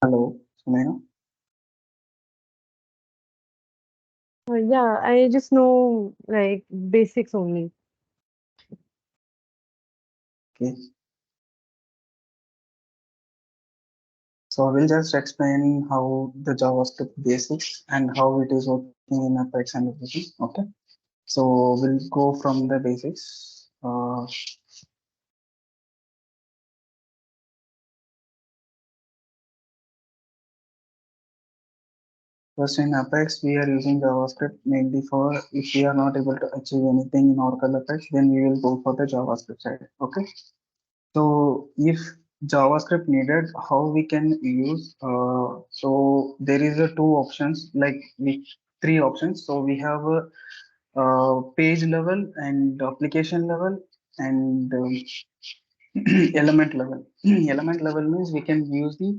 Hello, Sumaya. Yeah, I just know like basics only. Okay, so I will just explain how the JavaScript basics and how it is working in Apex and everything. Okay, so we'll go from the basics. First, in Apex, we are using JavaScript mainly for if we are not able to achieve anything in Oracle Apex, then we will go for the JavaScript side. Okay, so if JavaScript needed, how we can use? So there is a two options, like we three options. So we have a page level and application level and element level. Element level means we can use the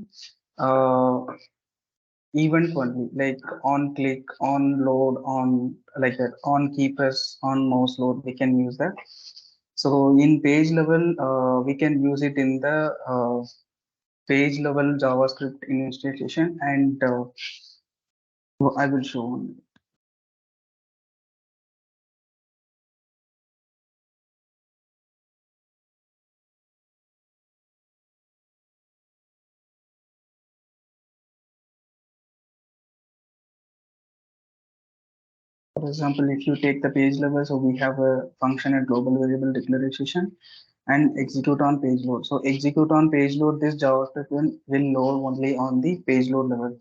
event only, like on click, on load, on like that, on key press, on mouse load. We can use that. So in page level, we can use it in the page level JavaScript installation, and I will show on. For example, if you take the page level, so we have a function at global variable declaration and execute on page load. So execute on page load, this JavaScript will load only on the page load level.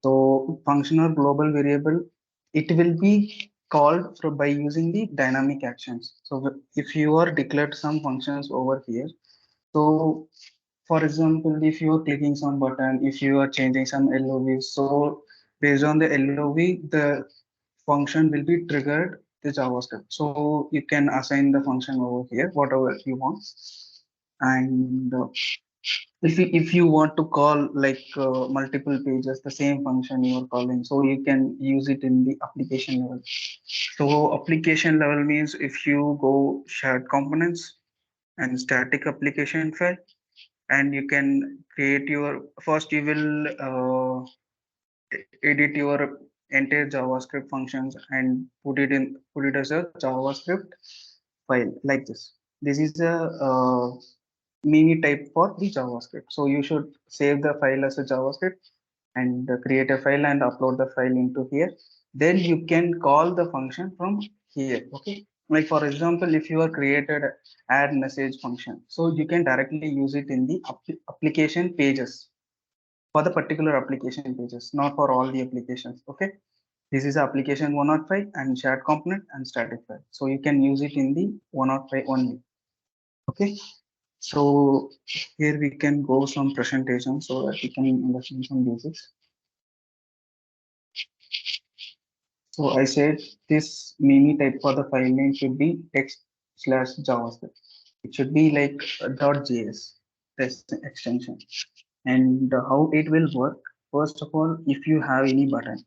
So function or global variable, it will be called by using the dynamic actions. So if you are declared some functions over here, so for example, if you are clicking some button, if you are changing some LOV, so based on the LOV, the function will be triggered the JavaScript. So you can assign the function over here, whatever you want. And if you want to call like multiple pages, the same function you are calling, so you can use it in the application level. So application level means if you go shared components and static application file, and you can create your first you will edit your entire JavaScript functions and put it as a JavaScript file like this. This is a mini type for the JavaScript. So you should save the file as a JavaScript and create a file and upload the file into here. Then you can call the function from here. Okay. Like for example, if you are created add message function, so you can directly use it in the application pages for the particular application pages, not for all the applications. Okay. This is application 105 and shared component and static file. So you can use it in the 105 only. Okay. So here we can go some presentation so that we can understand some basics. So I said this mini type for the file name should be text slash JavaScript. It should be like .js, this extension. And how it will work. First of all, if you have any button,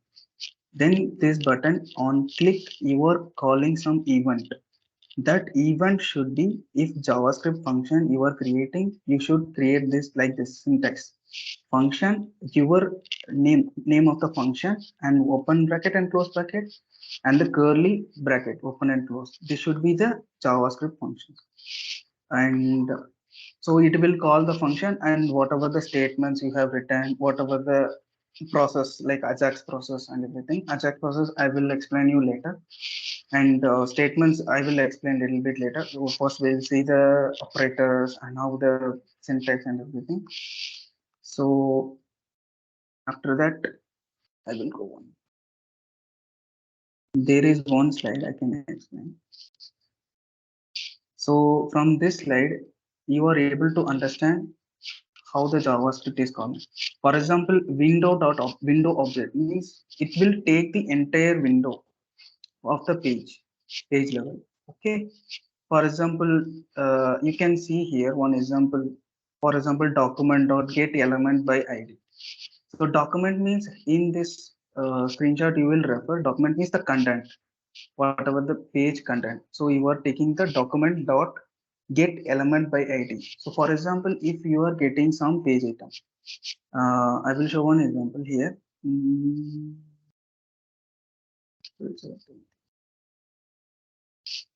then this button on click you are calling some event. That event should be if JavaScript function you are creating, you should create this like this syntax. Function, your name of the function and open bracket and close bracket and the curly bracket open and close. This should be the JavaScript function. And so it will call the function and whatever the statements you have written, whatever the process like Ajax process and everything. Ajax process I will explain you later, and statements I will explain a little bit later. So first we'll see the operators and how the syntax and everything. So after that I will go on. There is one slide I can explain. So from this slide you are able to understand how the JavaScript is called. For example, window object means it will take the entire window of the page level. Okay. For example, you can see here one example. For example, document dot get element by ID. So document means in this screenshot you will refer document means the content, whatever the page content. So you are taking the document dot get element by id. So for example, if you are getting some page item, I will show one example here. Mm,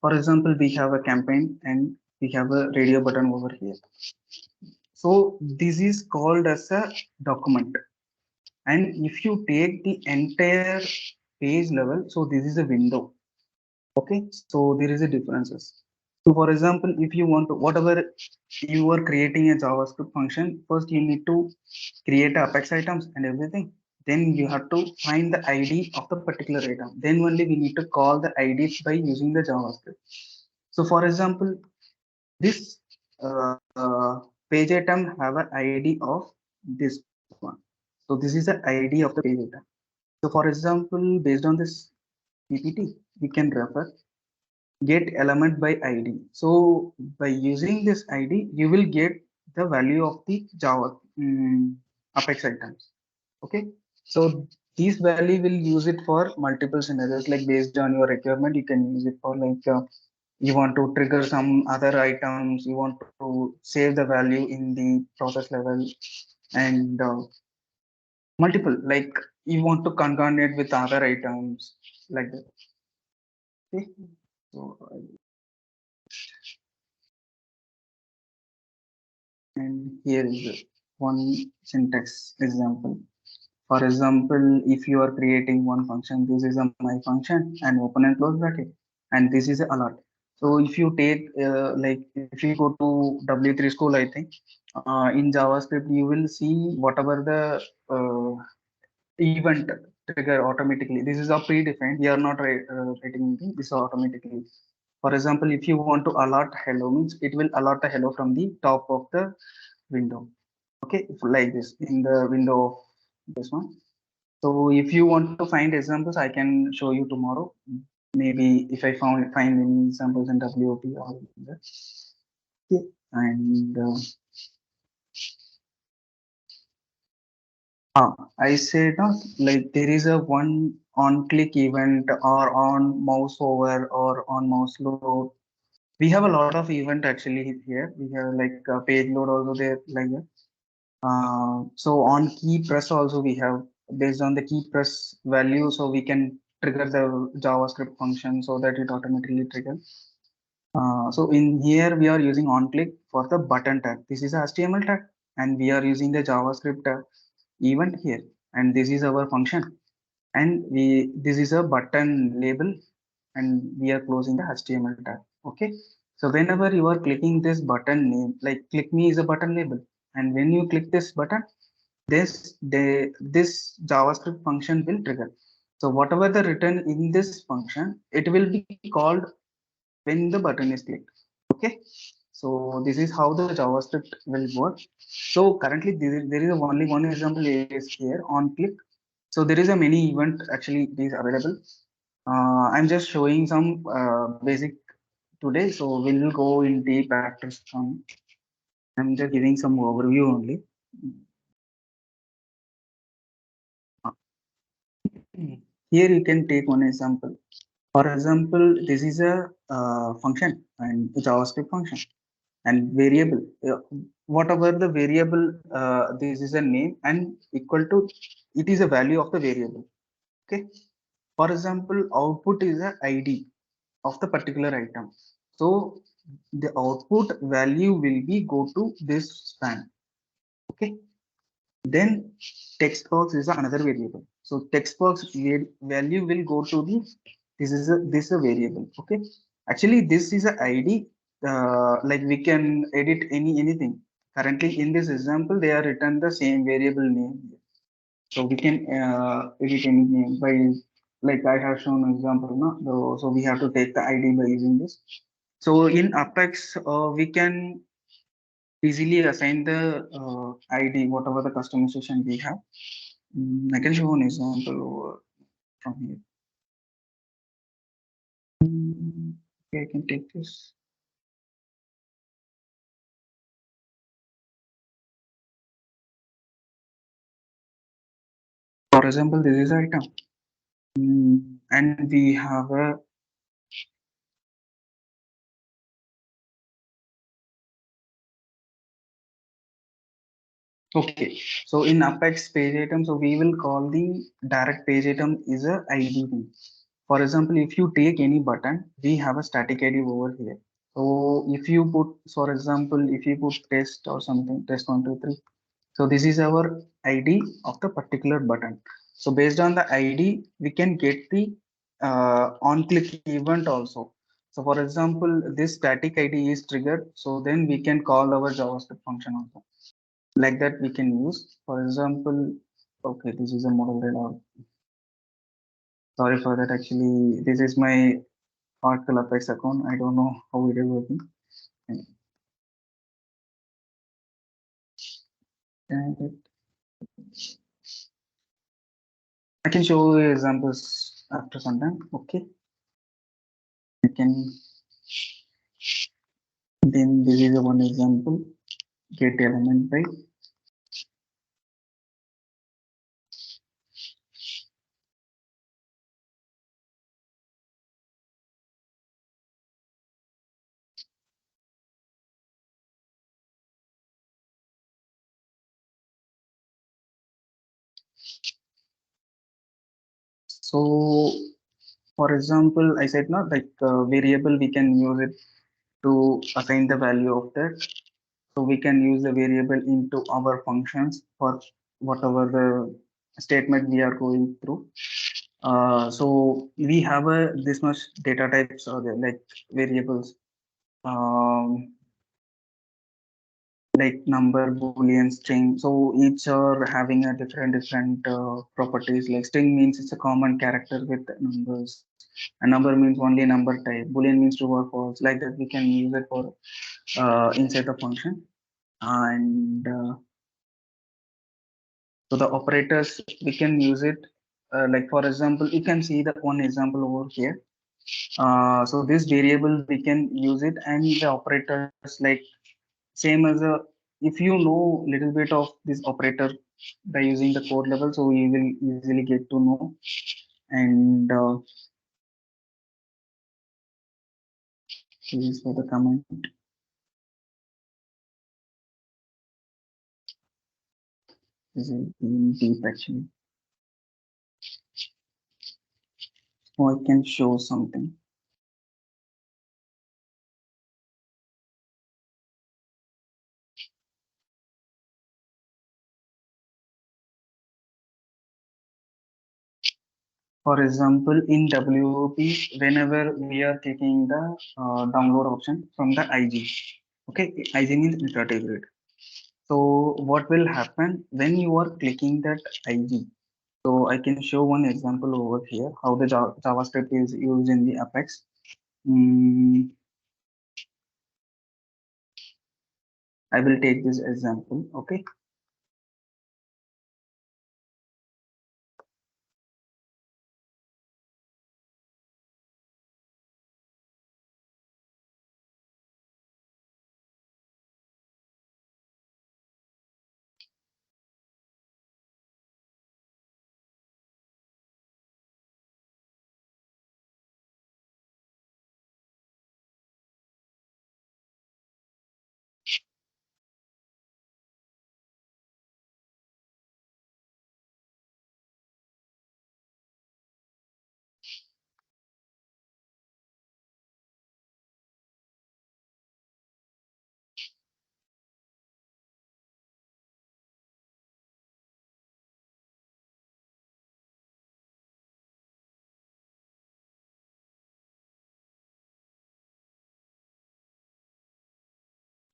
for example, we have a campaign and we have a radio button over here. So this is called as a document. And if you take the entire page level, so this is a window. Okay, so there is a differences. So for example, if you want to, whatever you are creating a JavaScript function, first you need to create apex items and everything. Then you have to find the ID of the particular item. Then only we need to call the ID by using the JavaScript. So for example, this page item have an ID of this one. So this is the ID of the page item. So for example, based on this PPT, we can refer get element by ID. So by using this ID, you will get the value of the Java Apex items. Okay. So this value will use it for multiple scenarios, like based on your requirement, you can use it for like you want to trigger some other items, you want to save the value in the process level, and multiple, like you want to concatenate with other items like that. Okay. So and here is one syntax example. For example, if you are creating one function, this is a my function and open and close bracket, and this is a alert. So if you take like if you go to W3 school, I think in JavaScript you will see whatever the event trigger automatically. This is a predefined. We are not writing anything. This is automatically. For example, if you want to alert hello means it will alert the hello from the top of the window. Okay, like this in the window of this one. So if you want to find examples, I can show you tomorrow. Maybe if I find any examples in WOP or that. Okay. And I said like there is a one on click event or on mouse over or on mouse load. We have a lot of event actually here. We have like page load also there like that. So on key press also we have based on the key press value, so we can trigger the JavaScript function so that it automatically triggers. So in here we are using on click for the button tag. This is a HTML tag, and we are using the JavaScript event here, and this is our function. And we this is a button label, and we are closing the HTML tag. Okay. So whenever you are clicking this button name, like click me is a button label, and when you click this button, this JavaScript function will trigger. So whatever the written in this function, it will be called when the button is clicked. Okay. So this is how the JavaScript will work. So currently there is only one example is here on click. So there is a many event actually is available. I'm just showing some basic today. So we'll go in deep after some. I'm just giving some overview only. Here you can take one example. For example, this is a function and a JavaScript function and variable. Whatever the variable, this is a name and equal to it is a value of the variable. Okay. For example, output is a ID of the particular item. So the output value will be go to this span. Okay. Then text box is another variable. So text box value will go to the this is a variable. Okay. Actually, this is a ID. Like we can edit anything. Currently, in this example, they are written the same variable name. So we can edit any name by like I have shown an example. No? So we have to take the ID by using this. So in Apex, we can easily assign the ID, whatever the customization we have. I can show an example from here. Okay, I can take this. For example, this is item, and we have a Okay, so in Apex page item, so we will call the direct page item is a ID thing. For example, if you take any button, we have a static ID over here. So if you put, for example, if you put test or something, test 1, 2, 3. So this is our ID of the particular button. So based on the ID, we can get the on-click event also. So for example, this static ID is triggered. So then we can call our JavaScript function also. Like that we can use. For example, okay, this is a model radar. Sorry for that. Actually, this is my Oracle Apex account. I don't know how it is working. And I can show you examples after some time. Okay, I can. Then this is a one example. Get element by. So for example, I said not like variable we can use it to assign the value of that. So we can use the variable into our functions for whatever the statement we are going through. So we have a this much data types or like variables, um, like number, boolean, string. So each are having a different properties. Like string means it's a common character with numbers. A number means only number type. Boolean means true or false. Like that we can use it for inside the function. And so the operators we can use it. Like for example, you can see the one example over here. So this variable we can use it, and the operators like same as a, if you know little bit of this operator by using the code level, so you will easily get to know. And this is for the comment. This is being deep actually. So I can show something. For example, in WP, whenever we are clicking the download option from the IG, okay, IG means iterative grid. So what will happen when you are clicking that IG? So I can show one example over here how the JavaScript is used in the Apex. Mm, I will take this example. Okay.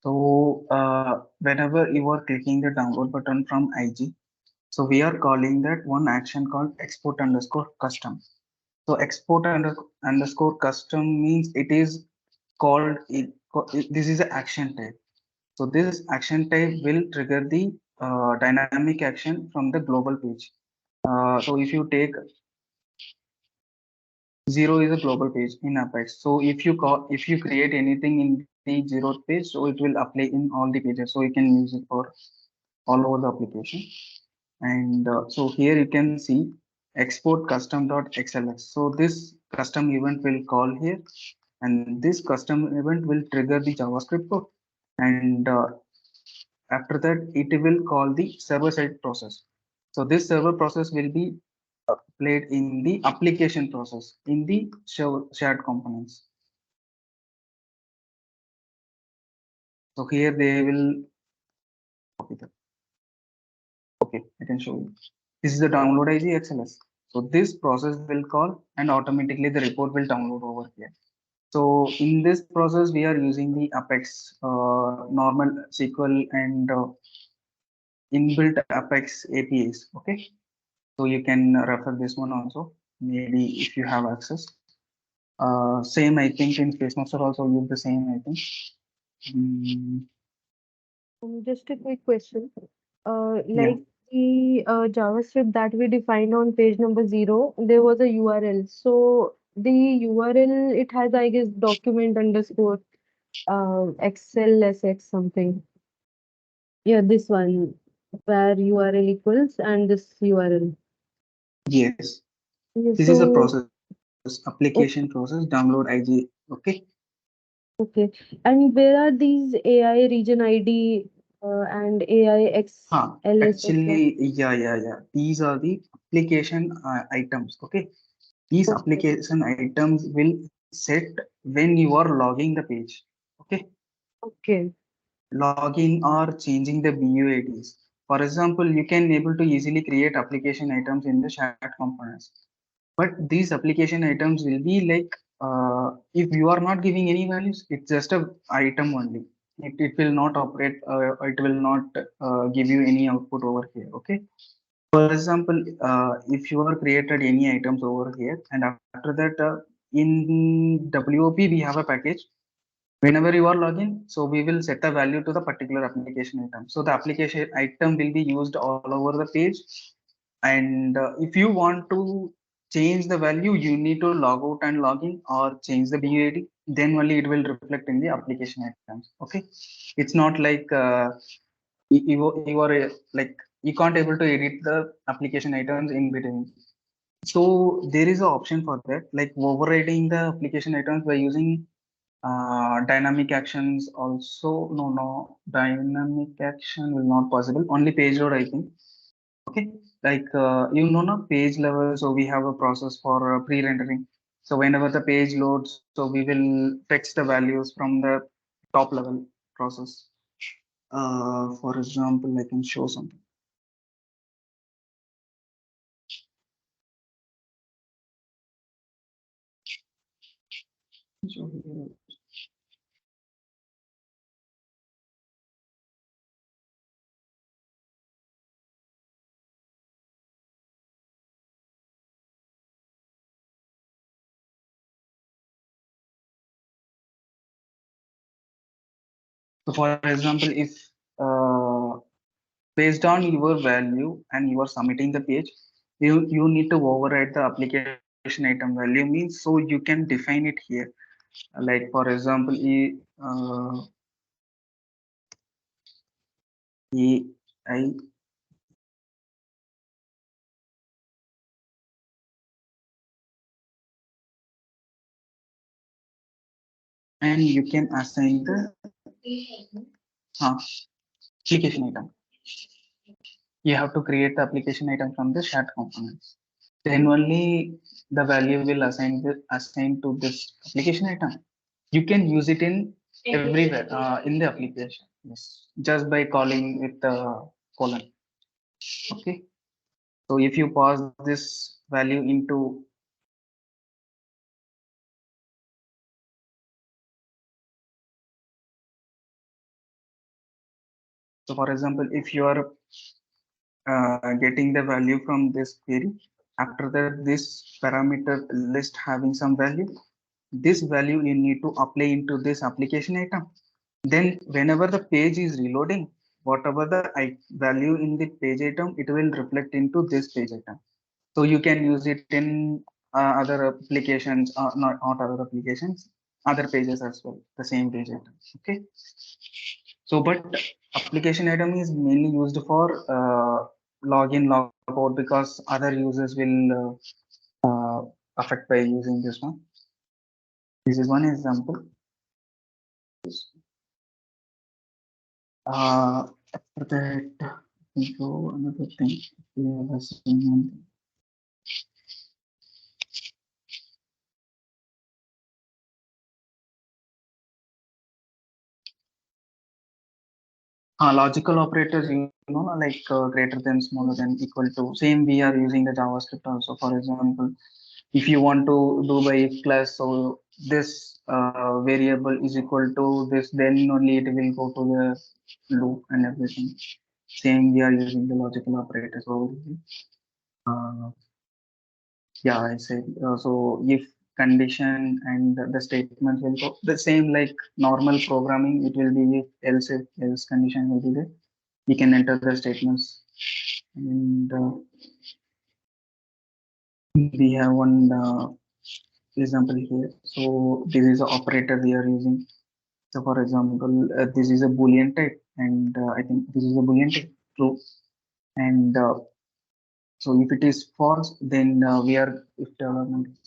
So whenever you are clicking the download button from IG, so we are calling that one action called export underscore custom. So export underscore custom means it is called this is an action type. So this action type will trigger the dynamic action from the global page. So if you take zero is a global page in Apex. So if you create anything in the zero page, so it will apply in all the pages. So you can use it for all over the application. And so here you can see export custom.xlx. So this custom event will call here, and this custom event will trigger the JavaScript code. And After that, it will call the server side process. So this server process will be played in the application process in the shared components. So here they will copy that. Okay, I can show you. This is the download IG XLS. So this process will call and automatically the report will download over here. So in this process, we are using the Apex, normal SQL and inbuilt Apex APIs. Okay, so you can refer this one also. Maybe if you have access. Same, I think in Space Master also use the same. I think. Mm, Just a quick question. yeah. Like the JavaScript that we defined on page number 0, there was a URL. So the URL, it has, I guess, document underscore XLSX something. Yeah, this one where URL equals and this URL. Yes. Yeah, This is a so, process. Application process. Download IG. Okay. okay. And where are these AI region ID and AI Huh. XLSX? Actually, yeah. These are the application items. Okay. These Okay. application items will set when you are logging the page. Okay. Okay. Login or changing the BUIDs. For example, you can able to easily create application items in the shared components. But these application items will be like if you are not giving any values, it's just a item only. It will not operate. It will not give you any output over here. Okay. For example, if you are created any items over here, and after that, in WOP we have a package. Whenever you are login, so we will set a value to the particular application item. So the application item will be used all over the page. And if you want to change the value, you need to log out and log in or change the BUID. Then only it will reflect in the application items. Okay, it's not like you are like you can't able to edit the application items in between. So there is an option for that, like overriding the application items by using dynamic actions also. No, dynamic action will not possible. Only page load, I think. Okay, like no page level. So we have a process for pre-rendering. So whenever the page loads, so we will fetch the values from the top level process. For example, I can show something. So for example, if uh, based on your value and you are submitting the page, you need to override the application item value means, so you can define it here. Like for example, e I, and you can assign the uh, application item. You have to create the application item from the shared components. Then only the value will assign to this application item. You can use it in everywhere in the application. Yes, just by calling with the colon. Okay. So if you pass this value into, so for example, if you are getting the value from this query, after that this parameter list having some value, this value you need to apply into this application item. Then whenever the page is reloading, whatever the value in the page item, it will reflect into this page item. So you can use it in other applications, not other applications, other pages as well, the same page item. Okay. So, but application item is mainly used for login, logout, because other users will affect by using this one. This is one example. After that, we go another thing. We have a same one. Logical operators, like greater than, smaller than, equal to. Same we are using the JavaScript also. For example, if you want to do by if class, so this variable is equal to this, then only it will go to the loop and everything. Same we are using the logical operators over here. Uh, yeah, I said so. If condition and the statements will go the same like normal programming, it will be if else condition will be there. We can enter the statements, and we have one example here. So this is the operator we are using. So for example, this is a boolean type, and I think this is a boolean type true. And so if it is false, then we are if development.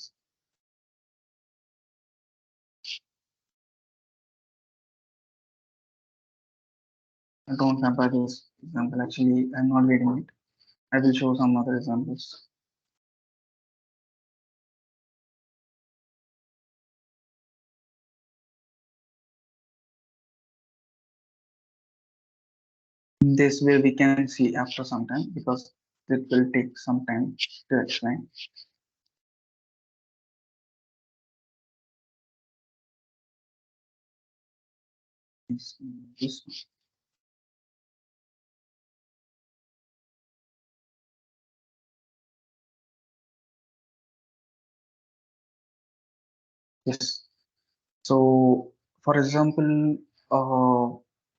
I don't remember this example. Actually, I'm not getting it. I will show some other examples. This way we can see after some time because it will take some time to explain. This yes. So for example,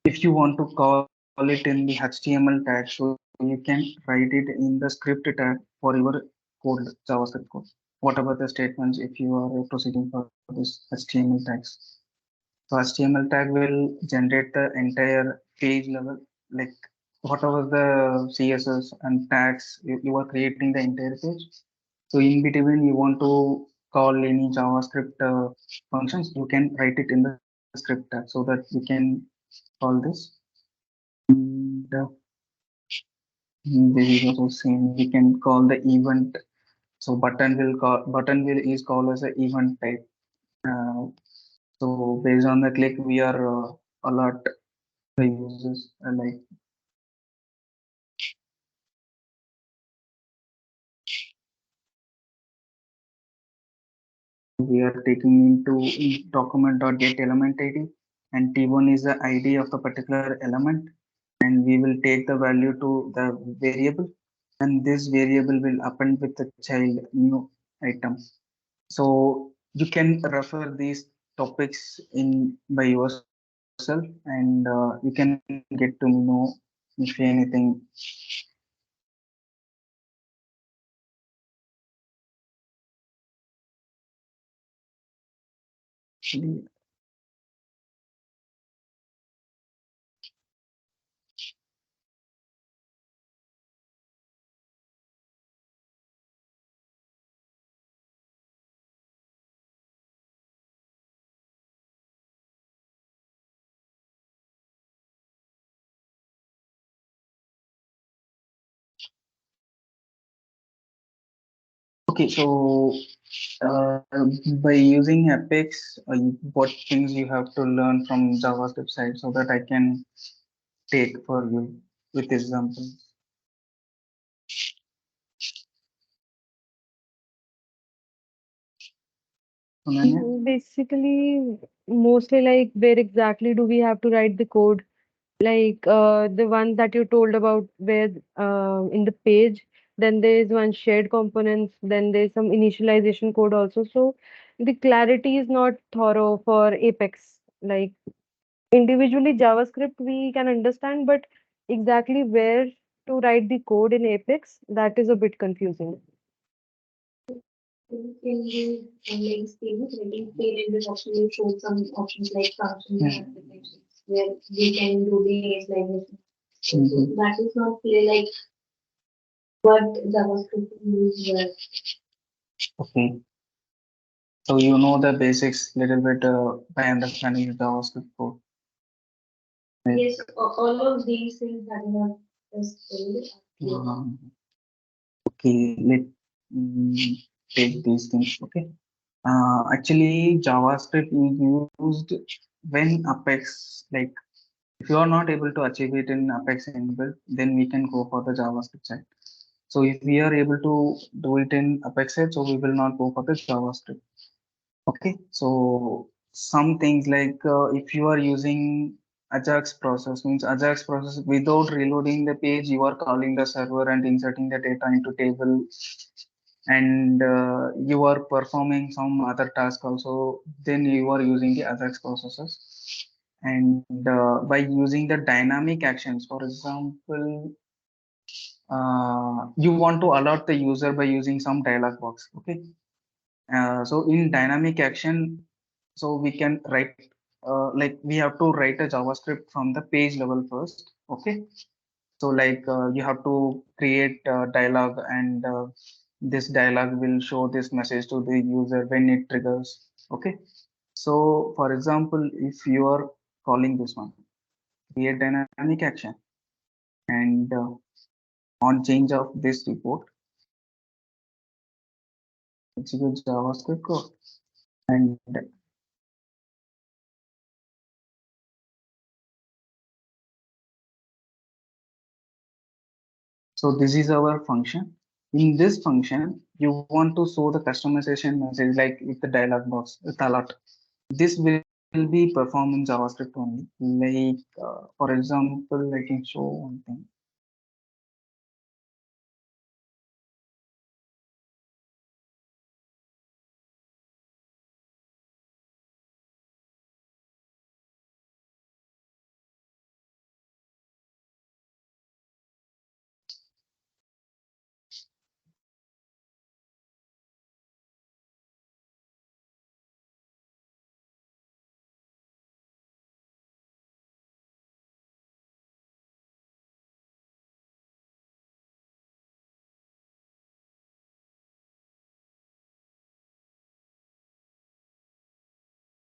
if you want to call it in the HTML tag, so you can write it in the script tag for your code, JavaScript code, whatever the statements, if you are proceeding for this HTML tags. So HTML tag will generate the entire page level, like whatever the CSS and tags you are creating the entire page. So in between, you want to call any JavaScript functions, you can write it in the script tag so that we can call this. And this is also same. We can call the event. So button will is called as an event type. Uh, so based on the click, we are alert the users like we are taking into document.get element ID, and T1 is the ID of the particular element, and we will take the value to the variable, and this variable will append with the child new item. So you can refer these topics in by yourself, and you can get to know if anything actually. Okay, so uh, by using Apex, what things you have to learn from JavaScript side so that I can take for you with examples. Ananya? Basically, mostly like where exactly do we have to write the code? Like the one that you told about where in the page, then there is one shared components, then there's some initialization code also. So the clarity is not thorough for Apex. Like individually JavaScript we can understand, but exactly where to write the code in Apex, that is a bit confusing. In the online statement, writing payment option will show some options like functions and applications where we can do the initialization. So that is not clear like what JavaScript use where. Okay, so you know the basics little bit by understanding the JavaScript code. Yes, all of these things that you have just told. Okay, let me take these things. Okay. Actually, JavaScript is used when Apex, like if you are not able to achieve it in Apex inbuilt, then we can go for the JavaScript side. So if we are able to do it in Apex side, so we will not go for the JavaScript. Okay, so some things like if you are using Ajax process, means Ajax process without reloading the page, you are calling the server and inserting the data into table, and you are performing some other task also, then you are using the Ajax processes. And by using the dynamic actions, for example, you want to alert the user by using some dialog box. Okay, so in dynamic action, so we can write like we have to write a JavaScript from the page level first. Okay, so like you have to create a dialog, and this dialog will show this message to the user when it triggers. Okay, so for example, if you are calling this one, create dynamic action, and on change of this report, execute JavaScript code, and so this is our function. In this function, you want to show the customization message like with the dialog box with alert. This will be performed in JavaScript only. Like for example, I can show one thing.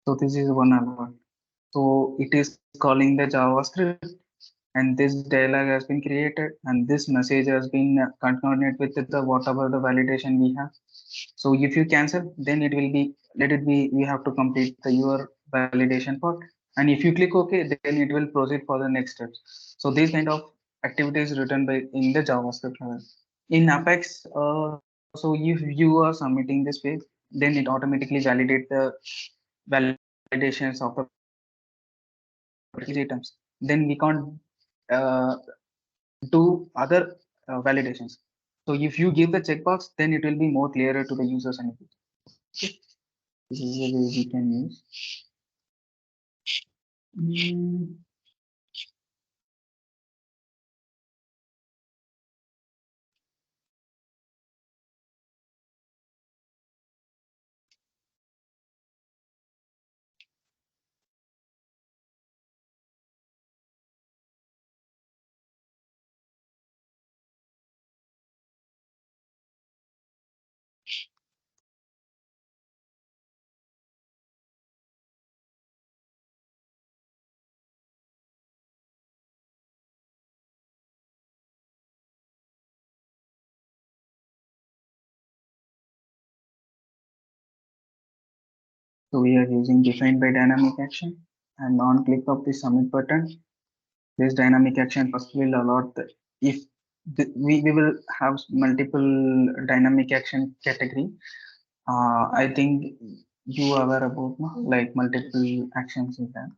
So this is one alert. So it is calling the JavaScript, and this dialog has been created, and this message has been concatenated with the whatever the validation we have. So if you cancel, then it will be, let it be, you have to complete the your validation part. And if you click OK, then it will proceed for the next steps. So these kind of activities written by in the JavaScript level. In Apex, so if you are submitting this page, then it automatically validate the validations of the particular items. Then we can't uh, do other validations. So if you give the checkbox, then it will be more clearer to the users and everything. This is the way we can use. Mm, so we are using defined by dynamic action, and on click of the submit button, this dynamic action first will alert the, if we will have multiple dynamic action category. I think you are aware about like multiple actions in that.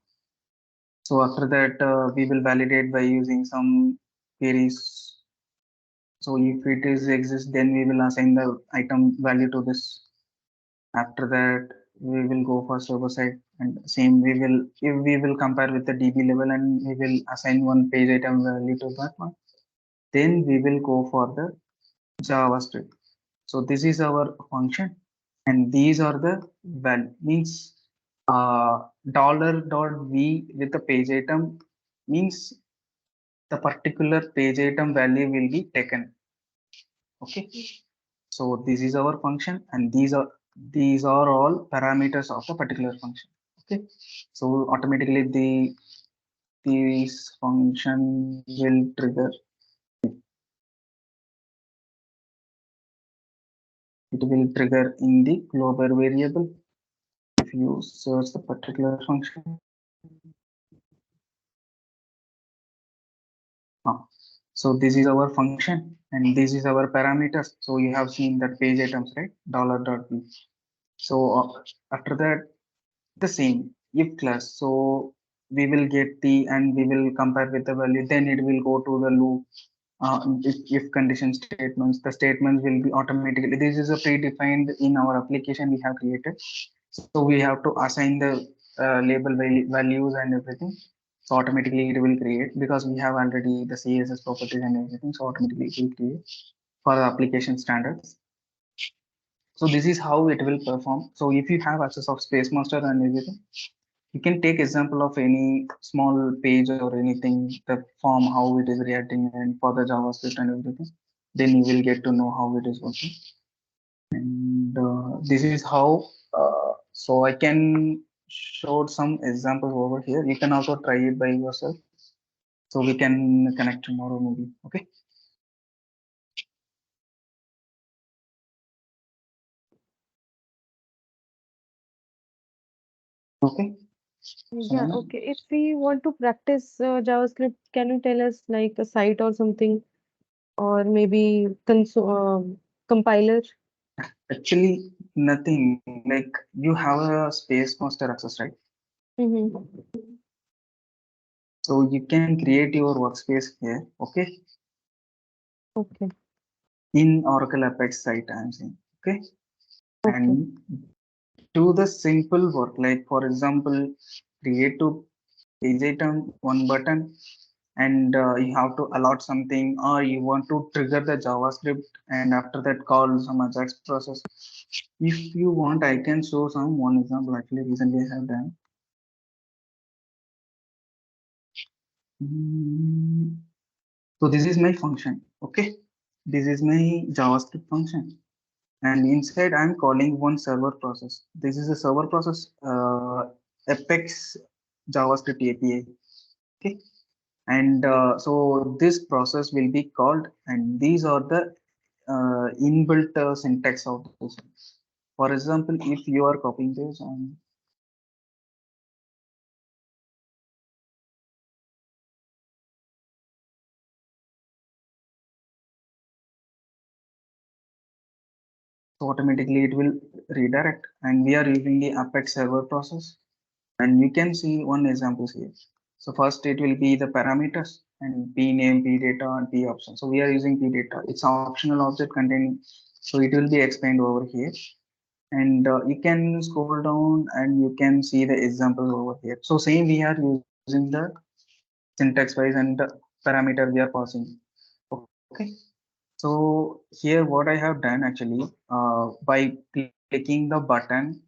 So after that, we will validate by using some queries. So if it is exists, then we will assign the item value to this. After that, we will go for server side, and same we will, if we will compare with the DB level, and we will assign one page item value to that one. Then we will go for the JavaScript. So this is our function, and these are the val means dollar dot v with the page item means the particular page item value will be taken. Okay, so this is our function, and these are all parameters of the particular function. Okay, so automatically this function will trigger, it will trigger in the global variable. If you search the particular function, ah, so this is our function and this is our parameters. So you have seen that page items, right? Dollar dot $. So after that, the same if class. So we will get the and we will compare with the value. Then it will go to the loop. If condition statements, the statements will be automatically. This is a predefined in our application we have created. So we have to assign the label values and everything. So automatically it will create because we have already the CSS properties and everything. So automatically it will create for the application standards. So this is how it will perform. So if you have access of space master and everything, you can take example of any small page or anything, the form how it is reacting and for the JavaScript and everything. Then you will get to know how it is working. And this is how. So I can show some examples over here. You can also try it by yourself. So we can connect tomorrow maybe. Okay. Okay. So Yeah, okay. If we want to practice JavaScript, can you tell us like a site or something, or maybe console compiler? actually nothing like you have a space master access, right? Mm-hmm. So you can create your workspace here. Okay. Okay, In Oracle Apex site, I'm saying. Okay. okay, And do the simple work, like for example, create to page item one button, and you have to allot something, or you want to trigger the JavaScript, and after that call some Ajax process. If you want, I can show some one example. Actually, recently I have done. Mm, So this is my function. Okay, this is my JavaScript function. And inside I'm calling one server process. This is a server process, Apex JavaScript API. Okay, and so this process will be called, and these are the inbuilt syntax of this. For example, if you are copying this, and so automatically it will redirect, and we are using the Apex server process. And you can see one example here. So first it will be the parameters and p name, p data, and p option. So we are using p data. It's an optional object containing. So it will be explained over here. And you can scroll down and you can see the examples over here. So same we are using the syntax wise and the parameter we are passing. Okay. So here what I have done actually, by clicking the button,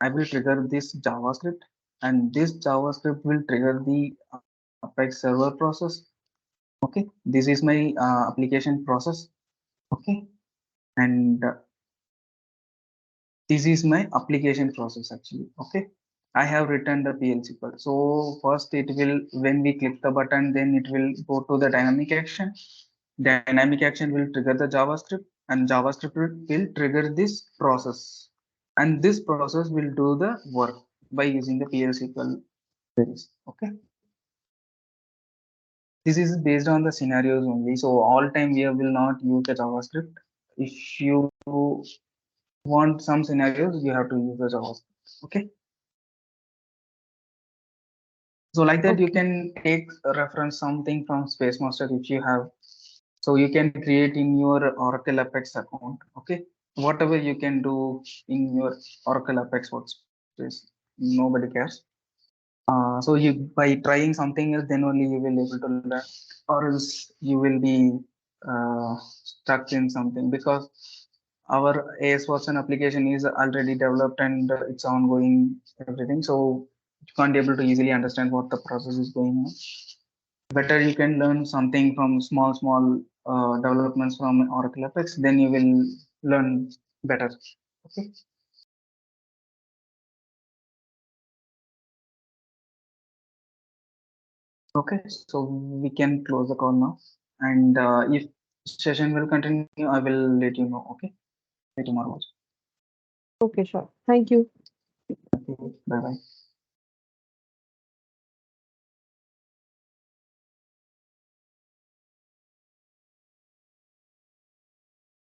I will trigger this JavaScript, and this JavaScript will trigger the Apex server process. Okay, this is my application process. Okay, and this is my application process actually. Okay, I have written the PLC code. So first it will, when we click the button, then it will go to the dynamic action. Dynamic action will trigger the JavaScript, and JavaScript will trigger this process, and this process will do the work by using the PLC queries. Okay, this is based on the scenarios only. So all time we will not use the JavaScript. If you want some scenarios, you have to use the JavaScript. Okay. So like that, you okay, can take a reference something from Space Master if you have. So you can create in your Oracle Apex account. Okay. Whatever you can do in your Oracle Apex workspace, nobody cares. So you, by trying something else, then only you will able to learn, or else you will be stuck in something, because our AS version application is already developed and it's ongoing everything. So you can't able to easily understand what the process is going on. Better you can learn something from small developments from Oracle Apex, then you will learn better. Okay. Okay, so we can close the call now. And if session will continue, I will let you know. Okay, by tomorrow. Okay, sure. Thank you. Okay, bye bye.